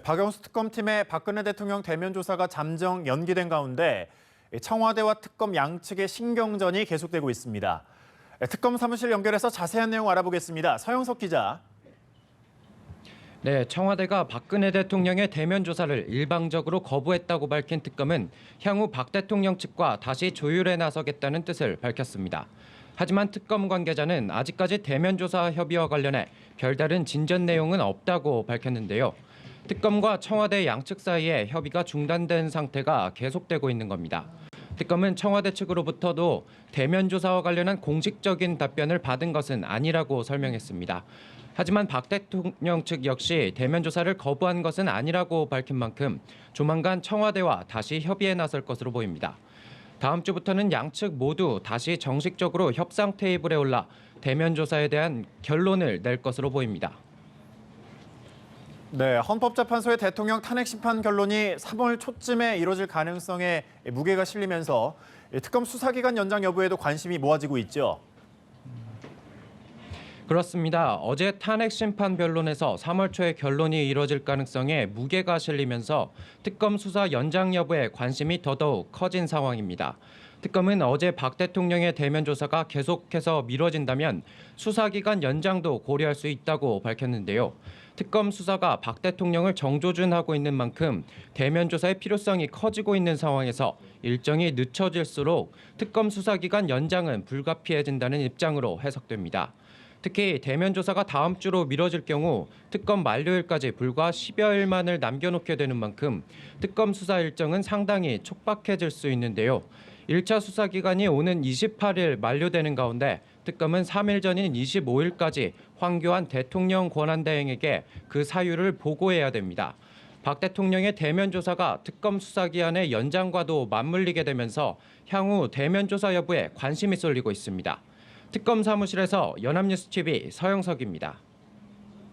박영수 특검팀의 박근혜 대통령 대면 조사가 잠정 연기된 가운데 청와대와 특검 양측의 신경전이 계속되고 있습니다. 특검 사무실 연결해서 자세한 내용 알아보겠습니다. 서영석 기자. 네, 청와대가 박근혜 대통령의 대면 조사를 일방적으로 거부했다고 밝힌 특검은 향후 박 대통령 측과 다시 조율에 나서겠다는 뜻을 밝혔습니다. 하지만 특검 관계자는 아직까지 대면 조사 협의와 관련해 별다른 진전 내용은 없다고 밝혔는데요. 특검과 청와대 양측 사이에 협의가 중단된 상태가 계속되고 있는 겁니다. 특검은 청와대 측으로부터도 대면 조사와 관련한 공식적인 답변을 받은 것은 아니라고 설명했습니다. 하지만 박 대통령 측 역시 대면 조사를 거부한 것은 아니라고 밝힌 만큼 조만간 청와대와 다시 협의에 나설 것으로 보입니다. 다음 주부터는 양측 모두 다시 정식적으로 협상 테이블에 올라 대면 조사에 대한 결론을 낼 것으로 보입니다. 네, 헌법재판소의 대통령 탄핵 심판 결론이 3월 초쯤에 이뤄질 가능성에 무게가 실리면서 특검 수사기간 연장 여부에도 관심이 모아지고 있죠. 그렇습니다. 어제 탄핵 심판 변론에서 3월 초에 결론이 이뤄질 가능성에 무게가 실리면서 특검 수사 연장 여부에 관심이 더더욱 커진 상황입니다. 특검은 어제 박 대통령의 대면 조사가 계속해서 미뤄진다면 수사기간 연장도 고려할 수 있다고 밝혔는데요. 특검 수사가 박 대통령을 정조준하고 있는 만큼 대면 조사의 필요성이 커지고 있는 상황에서 일정이 늦춰질수록 특검 수사기간 연장은 불가피해진다는 입장으로 해석됩니다. 특히 대면 조사가 다음 주로 미뤄질 경우 특검 만료일까지 불과 10여일만을 남겨놓게 되는 만큼 특검 수사 일정은 상당히 촉박해질 수 있는데요. 1차 수사 기간이 오는 28일 만료되는 가운데 특검은 3일 전인 25일까지 황교안 대통령 권한대행에게 그 사유를 보고해야 됩니다. 박 대통령의 대면 조사가 특검 수사 기한의 연장과도 맞물리게 되면서 향후 대면 조사 여부에 관심이 쏠리고 있습니다. 특검 사무실에서 연합뉴스 TV 서영석입니다.